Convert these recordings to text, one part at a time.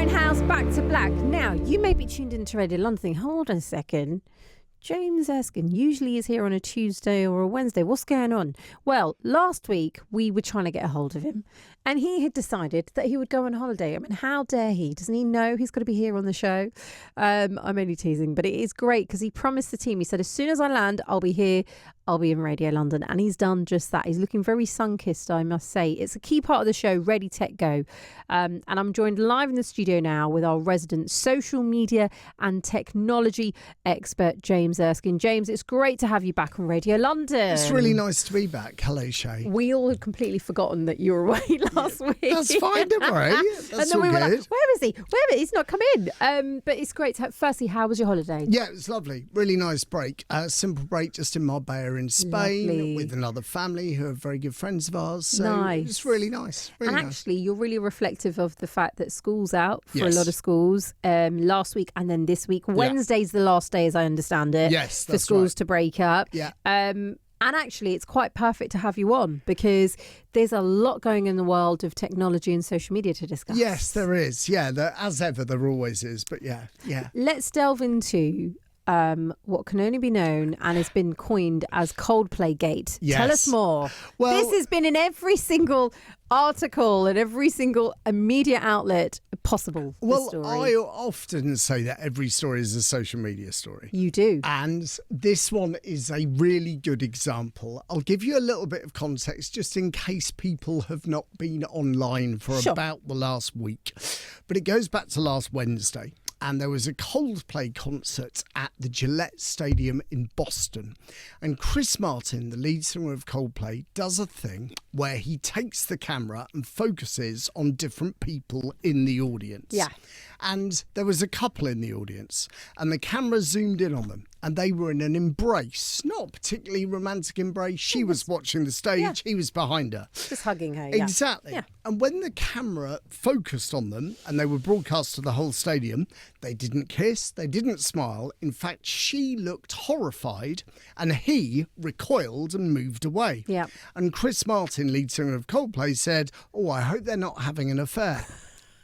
Winehouse, Back to Black. Now, you may be tuned into Radio London thinking, hold on a second. James Erskine usually is here on a Tuesday or a Wednesday. What's going on? Well, last week we were trying to get a hold of him and he had decided that he would go on holiday. I mean, how dare he? Doesn't he know he's got to be here on the show? I'm only teasing, but it is great because he promised the team, he said, as soon as I land, I'll be here. I'll be in Radio London. And he's done just that. He's looking very sun-kissed, I must say. It's a key part of the show, Ready, Tech, Go. And I'm joined live in the studio now with our resident social media and technology expert, James Erskine. James, it's great to have you back on Radio London. It's really nice to be back. Hello, Shay. We all had completely forgotten that you were away last week. That's fine, don't worry. That's and then all we were good. like, where is he? He's not come in. But it's great to have. Firstly, how was your holiday? Yeah, it was lovely. Really nice break. Simple break just in Marbella in Spain. Lovely. With another family who are very good friends of ours. So Nice. It's really nice. Really And nice. actually, you're really reflective of the fact that school's out for a Yes. lot of schools last week and then this week. Wednesday's the last day, as I understand it, Yes, for that's schools right. to break up. Yeah. And actually, it's quite perfect to have you on because there's a lot going in the world of technology and social media to discuss. Yes, there is. Yeah, as ever, there always is. But yeah. Let's delve into what can only be known and has been coined as Coldplay Gate. Yes. Tell us more. Well- This has been in every single article and every single media outlet possible. Well, this story. I often say that every story is a social media story. You do. And this one is a really good example. I'll give you a little bit of context just in case people have not been online for Sure. about the last week. But it goes back to last Wednesday. And there was a Coldplay concert at the Gillette Stadium in Boston. And Chris Martin, the lead singer of Coldplay, does a thing where he takes the camera and focuses on different people in the audience. Yeah. And there was a couple in the audience and the camera zoomed in on them and they were in an embrace, not a particularly romantic embrace. She was watching the stage, Yeah. he was behind her. Just hugging her. Yeah. Exactly. Yeah. And when the camera focused on them and they were broadcast to the whole stadium, they didn't kiss, they didn't smile. In fact, she looked horrified and he recoiled and moved away. Yeah. And Chris Martin, lead singer of Coldplay, said, "Oh, I hope they're not having an affair."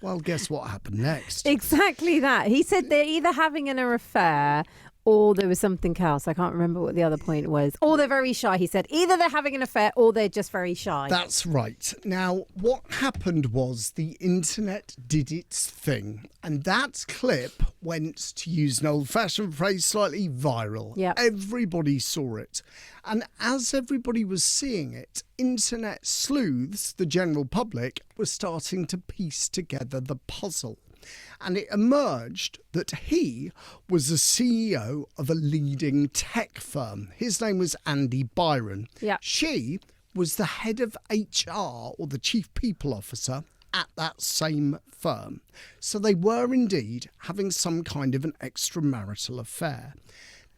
Well, guess what happened next? Exactly that. He said they're either having an affair or there was something else. I can't remember what the other point was. Or they're very shy. He said either they're having an affair or they're just very shy. That's right. Now, what happened was the internet did its thing. And that clip went, to use an old-fashioned phrase, slightly viral. Yep. Everybody saw it. And as everybody was seeing it, internet sleuths, the general public, were starting to piece together the puzzle. And it emerged that he was the CEO of a leading tech firm. His name was Andy Byron. Yeah. She was the head of HR, or the chief people officer, at that same firm. So they were indeed having some kind of an extramarital affair.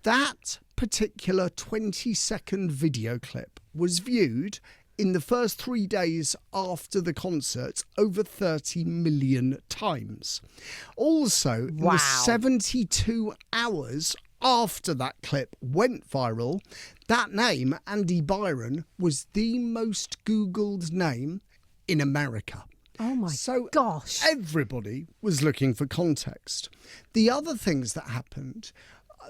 That particular 20-second video clip was viewed in the first 3 days after the concert over 30 million times. Also, in Wow. the 72 hours after that clip went viral, that name, Andy Byron, was the most Googled name in America. Oh my So gosh. everybody was looking for context. The other things that happened,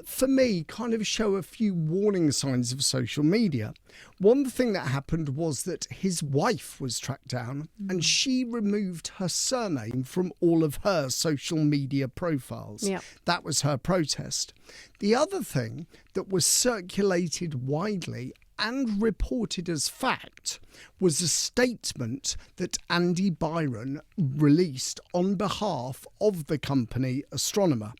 for me, kind of show a few warning signs of social media. One thing that happened was that his wife was tracked down and she removed her surname from all of her social media profiles. Yeah. That was her protest. The other thing that was circulated widely and reported as fact was a statement that Andy Byron released on behalf of the company Astronomer.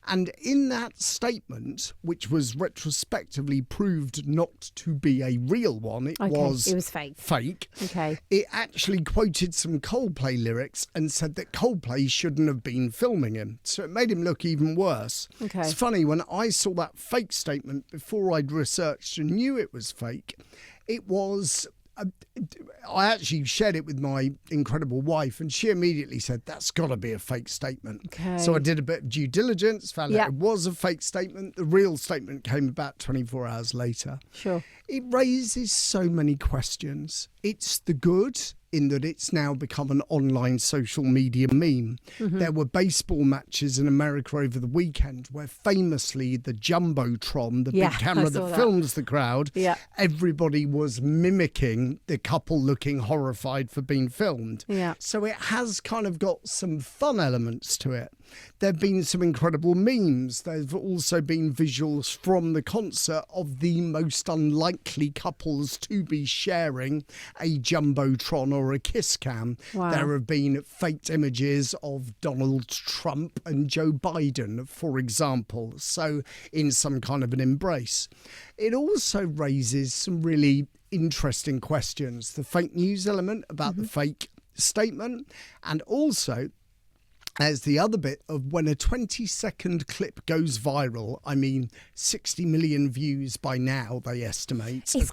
And in that statement, which was retrospectively proved not to be a real one, it was fake. Okay. It actually quoted some Coldplay lyrics and said that Coldplay shouldn't have been filming him. So it made him look even worse. Okay. It's funny, when I saw that fake statement before I'd researched and knew it was fake, it was... I actually shared it with my incredible wife and she immediately said, that's got to be a fake statement. Okay. So I did a bit of due diligence, found out it was a fake statement. The real statement came about 24 hours later. Sure. It raises so many questions. It's the good, in that it's now become an online social media meme. There were baseball matches in America over the weekend where famously the Jumbotron, the Yeah, big camera I saw that that. films the crowd, Yeah. everybody was mimicking the couple looking horrified for being filmed. Yeah. So it has kind of got some fun elements to it. There have been some incredible memes. There've also been visuals from the concert of the most unlikely couples to be sharing a Jumbotron or a kiss cam. Wow. There have been faked images of Donald Trump and Joe Biden, for example, so in some kind of an embrace. It also raises some really interesting questions. The fake news element about the fake statement, and also as the other bit of when a 20-second clip goes viral. I mean, 60 million views by now, they estimate. It's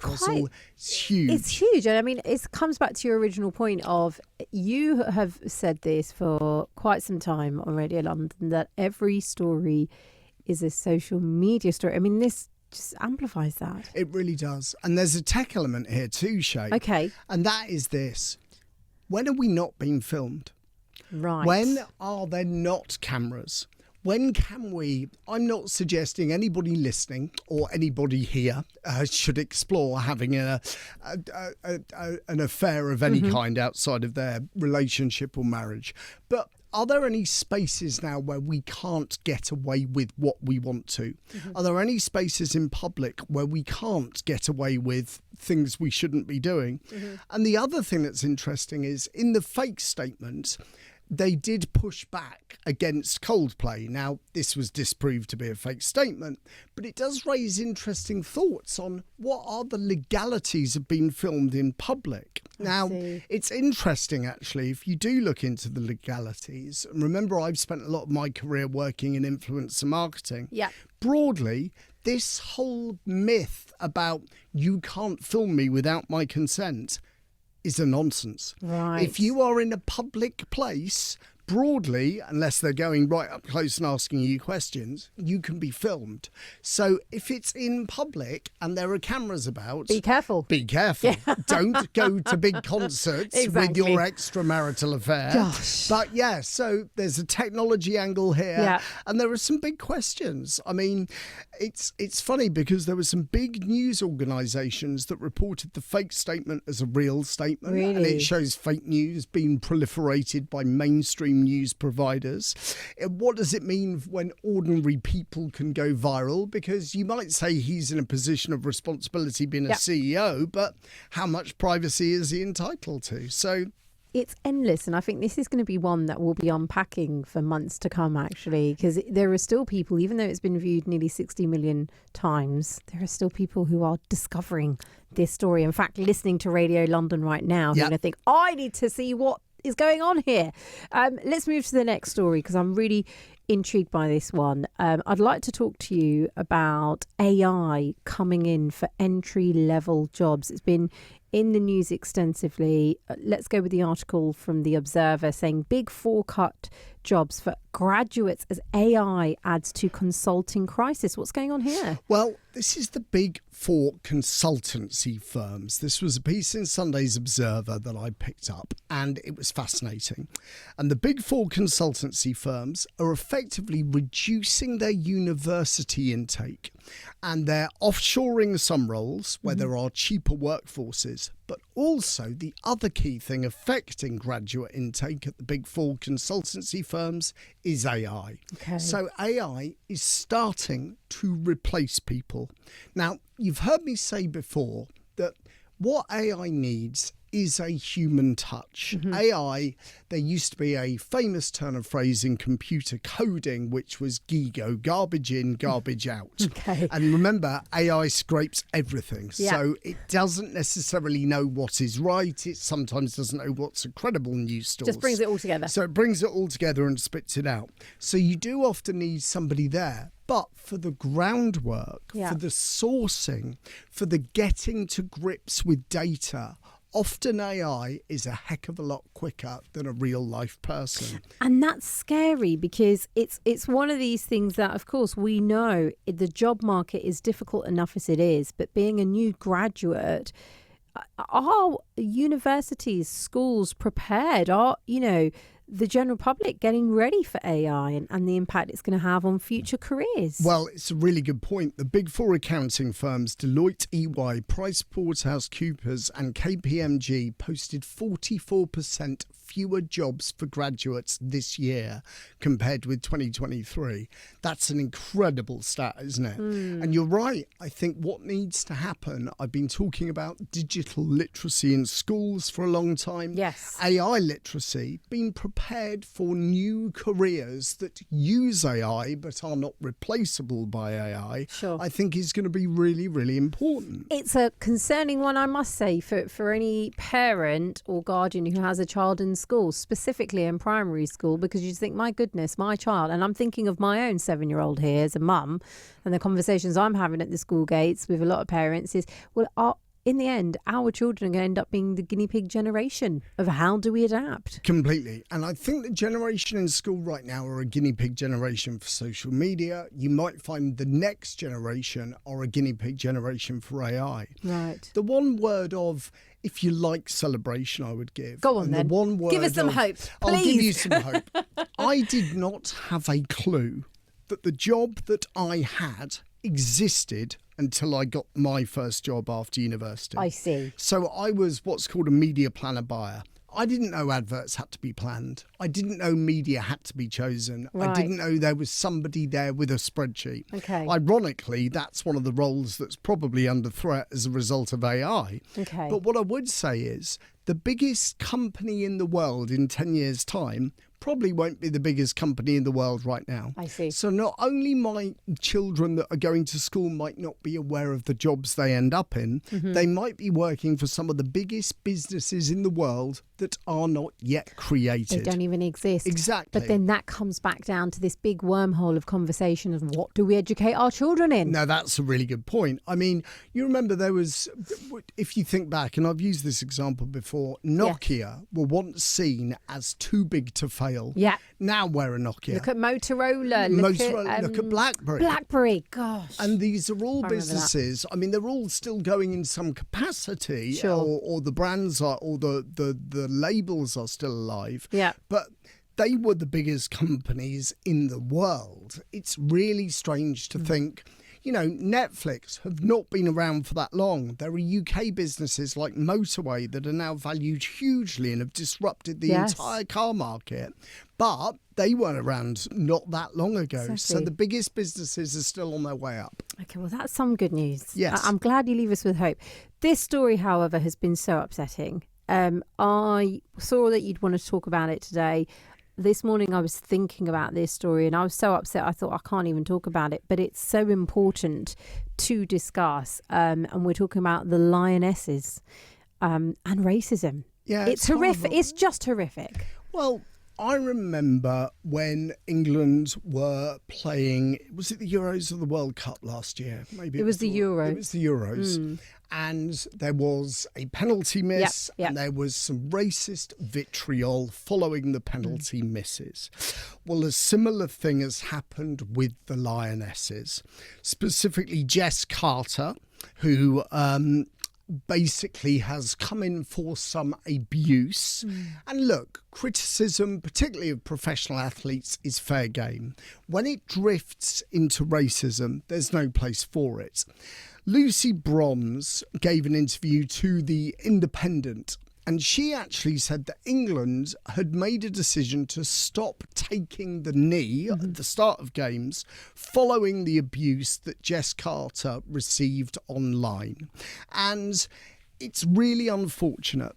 huge. It's huge. And I mean, it comes back to your original point of, you have said this for quite some time on Radio London, that every story is a social media story. I mean, this just amplifies that. It really does. And there's a tech element here too, Shay. Okay. And that is this. When are we not being filmed? Right. When are there not cameras? When can we? I'm not suggesting anybody listening or anybody here should explore having an affair of any kind outside of their relationship or marriage. But are there any spaces now where we can't get away with what we want to? Are there any spaces in public where we can't get away with things we shouldn't be doing? And the other thing that's interesting is in the fake statement, they did push back against Coldplay. Now, this was disproved to be a fake statement, but it does raise interesting thoughts on what are the legalities of being filmed in public. Now, it's interesting, actually, if you do look into the legalities. And remember, I've spent a lot of my career working in influencer marketing. Yeah. Broadly, this whole myth about you can't film me without my consent is a nonsense. Right. If you are in a public place, broadly, unless they're going right up close and asking you questions, you can be filmed. So if it's in public and there are cameras about, Be careful. be careful. Don't go to big concerts with Exactly. your extramarital affair. Gosh. But yeah, so there's a technology angle here, Yeah. and there are some big questions. I mean, it's funny because there were some big news organisations that reported the fake statement as a real statement, and Really? it shows fake news being proliferated by mainstream news providers. What does it mean when ordinary people can go viral? Because you might say he's in a position of responsibility being a Yeah. CEO, but how much privacy is he entitled to? So It's endless, and I think this is going to be one that we'll be unpacking for months to come, actually, because there are still people, even though it's been viewed nearly 60 million times, there are still people who are discovering this story. In fact, listening to Radio London right now, who are Yep. going to think, I need to see what is going on here. Let's move to the next story, because I'm really intrigued by this one. I'd like to talk to you about AI coming in for entry-level jobs. It's been in the news extensively. Let's go with the article from The Observer saying Big Four cut jobs for graduates as AI adds to consulting crisis. What's going on here? Well, this is the Big Four consultancy firms. This was a piece in Sunday's Observer that I picked up, and it was fascinating. And the Big Four consultancy firms are effectively reducing their university intake, and they're offshoring some roles where there are cheaper workforces. But also the other key thing affecting graduate intake at the Big Four consultancy firms is AI. Okay. So AI is starting to replace people. Now, you've heard me say before that what AI needs is a human touch. AI, there used to be a famous turn of phrase in computer coding, which was GIGO, garbage in, garbage out. Okay. And remember, AI scrapes everything. Yeah. So it doesn't necessarily know what is right. It sometimes doesn't know what's a credible news source. Just brings it all together. So it brings it all together and spits it out. So you do often need somebody there. But for the groundwork, Yeah. for the sourcing, for the getting to grips with data, often AI is a heck of a lot quicker than a real life person. And that's scary, because it's one of these things that, of course, we know the job market is difficult enough as it is, but being a new graduate, are universities, schools prepared? Are, the general public getting ready for AI and the impact it's going to have on future careers? Well, it's a really good point. The big four accounting firms, Deloitte, EY, PricewaterhouseCoopers and KPMG, posted 44% fewer jobs for graduates this year compared with 2023. That's an incredible stat, isn't it? And you're right. I think what needs to happen, I've been talking about digital literacy in schools for a long time. Yes. AI literacy, being prepared for new careers that use AI but are not replaceable by AI, Sure. I think is going to be really, really important. It's a concerning one, I must say, for any parent or guardian who has a child in school, specifically in primary school, because you just think, my goodness, my child. And I'm thinking of my own 7-year-old here as a mum, and the conversations I'm having at the school gates with a lot of parents is, well, in the end, our children are going to end up being the guinea pig generation of how do we adapt? Completely. And I think the generation in school right now are a guinea pig generation for social media. You might find the next generation are a guinea pig generation for AI. Right. The one word of, if you like, celebration I would give. Go on then. The one word Give us some of- hope, I'll give you please. some hope. I did not have a clue that the job that I had existed until I got my first job after university. I see. So I was what's called a media planner buyer. I didn't know adverts had to be planned. I didn't know media had to be chosen. I Right. didn't know there was somebody there with a spreadsheet. Okay. Ironically, that's one of the roles that's probably under threat as a result of AI. Okay. But what I would say is the biggest company in the world in 10 years' time probably won't be the biggest company in the world right now. I see. So not only my children that are going to school might not be aware of the jobs they end up in, they might be working for some of the biggest businesses in the world that are not yet They created. don't even exist. Exactly. But then that comes back down to this big wormhole of conversation of what do we educate our children in? No, that's a really good point. I mean, you remember there was, if you think back, and I've used this example before, Nokia were once seen as too big to fail. Yeah. Now we're a Nokia. Look at Motorola. Look at BlackBerry. BlackBerry. Gosh. And these are all I remember that. businesses. I mean, they're all still going in some capacity, Sure. or the brands are, or the labels are still alive. Yeah. But they were the biggest companies in the world. It's really strange to think. Netflix have not been around for that long. There are UK businesses like Motorway that are now valued hugely and have disrupted the Yes. entire car market. But they weren't around not that long ago. So Exactly. the biggest businesses are still on their way up. Okay, well, that's some good news. Yes. I'm glad you leave us with hope. This story, however, has been so upsetting. I saw that you'd want to talk about it today. This morning I was thinking about this story and I was so upset I thought I can't even talk about it, but it's so important to discuss. And we're talking about the lionesses and racism. Yeah, It's horrific. horrible. It's just horrific. Well, I remember when England were playing, was it the Euros or the World Cup last year? Maybe It was the Euro. It was the Euros. And there was a penalty miss Yep. and there was some racist vitriol following the penalty misses. Well, a similar thing has happened with the Lionesses, specifically Jess Carter, who basically has come in for some abuse. And look, criticism, particularly of professional athletes, is fair game. When it drifts into racism, there's no place for it. Lucy Bronze gave an interview to The Independent, and she actually said that England had made a decision to stop taking the knee at the start of games following the abuse that Jess Carter received online. And it's really unfortunate.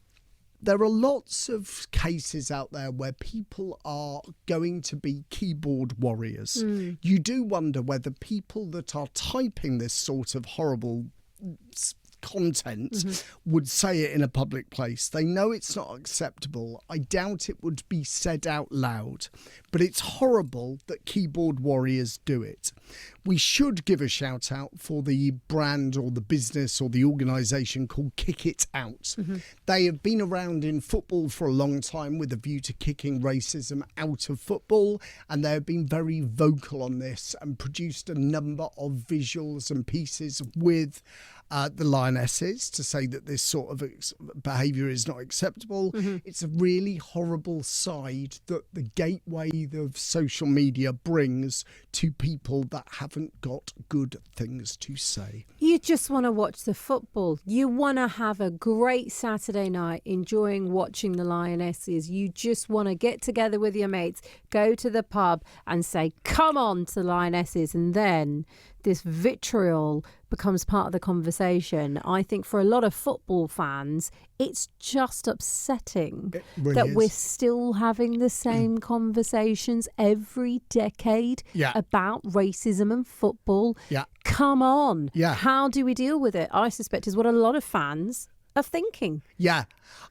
There are lots of cases out there where people are going to be keyboard warriors. You do wonder whether people that are typing this sort of horrible content would say it in a public place. They know it's not acceptable. I doubt it would be said out loud, but it's horrible that keyboard warriors do it. We should give a shout out for the brand or the business or the organisation called Kick It Out. They have been around in football for a long time with a view to kicking racism out of football, and they have been very vocal on this and produced a number of visuals and pieces with the Lionesses to say that this sort of behaviour is not acceptable. It's a really horrible side that the gateway of social media brings to people that haven't got good things to say. You just want to watch the football. You want to have a great Saturday night enjoying watching the Lionesses. You just want to get together with your mates, go to the pub and say, come on to the Lionesses. And then this vitriol becomes part of the conversation. I think for a lot of football fans, it's just upsetting that we're still having the same conversations every decade about racism and football. Come on. How do we deal with it? I suspect is what a lot of fans are thinking.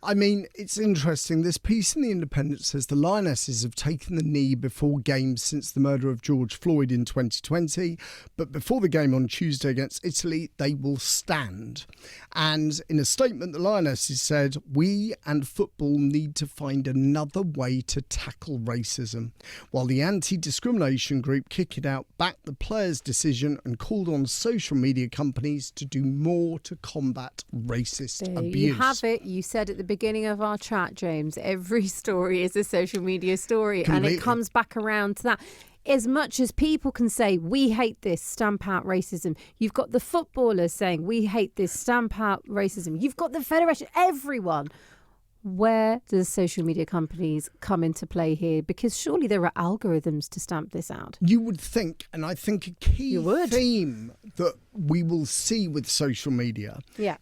I mean, it's interesting. This piece in The Independent says the Lionesses have taken the knee before games since the murder of George Floyd in 2020. But before the game on Tuesday against Italy, they will stand. And in a statement, the Lionesses said, we and football need to find another way to tackle racism. While the anti-discrimination group Kick It Out backed the players' decision and called on social media companies to do more to combat racist abuse. You have it. You said at the beginning of our chat, James, every story is a social media story. Completely. And it comes back around to that. As much as people can say, we hate this, stamp out racism, you've got the footballers saying, we hate this, stamp out racism. You've got the federation, everyone. Where does social media companies come into play here? Because surely there are algorithms to stamp this out. You would think, and I think a key theme that we will see with social media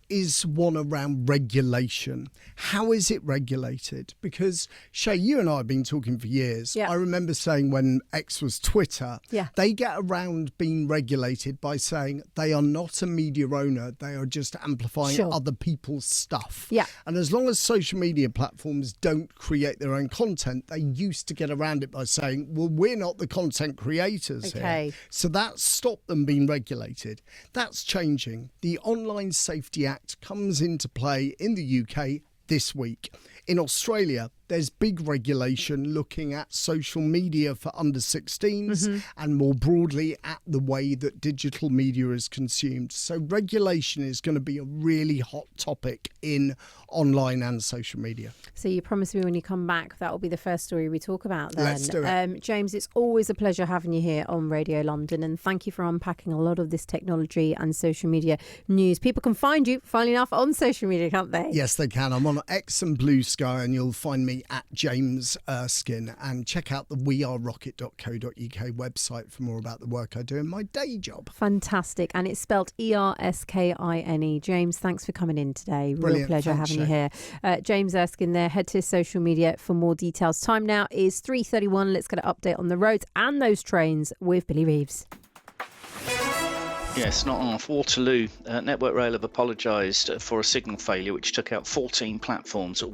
is one around regulation. How is it regulated? Because, Shay, you and I have been talking for years. I remember saying when X was Twitter, they get around being regulated by saying they are not a media owner, they are just amplifying other people's stuff. And as long as social media platforms don't create their own content, they used to get around it by saying, well, we're not the content creators here. So that stopped them being regulated. That's changing. The Online Safety Act comes into play in the UK this week. In Australia, there's big regulation looking at social media for under 16s and more broadly at the way that digital media is consumed. So regulation is going to be a really hot topic in online and social media. So you promised me when you come back that will be the first story we talk about then. Let's do it. James, it's always a pleasure having you here on Radio London, and thank you for unpacking a lot of this technology and social media news. People can find you, funnily enough, on social media, can't they? Yes, they can. I'm on X and Blue Sky, and you'll find me at James Erskine, and check out the wearerocket.co.uk website for more about the work I do in my day job. Fantastic. And it's spelled Erskine. James, thanks for coming in today. Brilliant. Real pleasure Thanks, having you here. James Erskine there. Head to his social media for more details. Time now is 3:31. Let's get an update on the roads and those trains with Billy Reeves. Yes, not off. Waterloo. Network Rail have apologised for a signal failure which took out 14 platforms at